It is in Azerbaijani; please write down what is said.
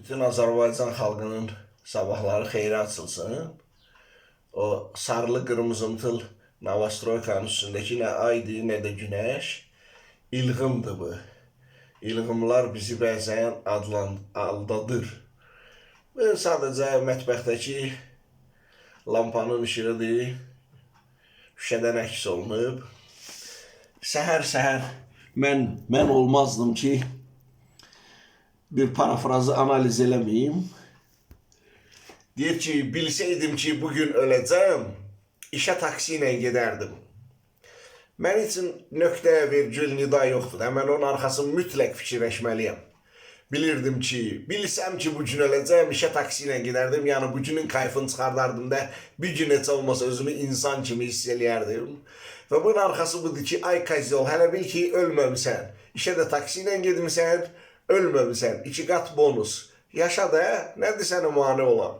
Bütün Azərbaycan xalqının sabahları xeyri açılsın. O sarılı qırmızımtıl Novostroykanın üstündeki nə aydır, nə də günəş. İlğımdır bu. İlğımlar bizi bəzən aldadır. Bu sadəcə mətbəxdəki lampanın işığıdır. Şüşədən əks olunub. Səhər-səhər mən olmazdım ki, bir parafrazı analiz eləməyim. Deyir ki, bilsəydim ki, bugün öləcəm, işə taksi ilə gedərdim. Mən üçün nöqtə, virgül, nida yoxdur. Mən onun arxasını mütləq fikirləşməliyəm. Bilirdim ki, bilsəm ki, bugün öləcəm, işə taksi ilə gedərdim. Yəni, bugünün kayfını çıxardardım da, bir gün heç olmasa özümü insan kimi hiss eləyərdim. Və bunun arxası budur ki, ay Kaziyol, hələ bil ki, ölməmsən. İşə də taksi ilə gedmirsən, ölməmsən. 2 qat bonus. Yaşa da, nədir sənə mane olan?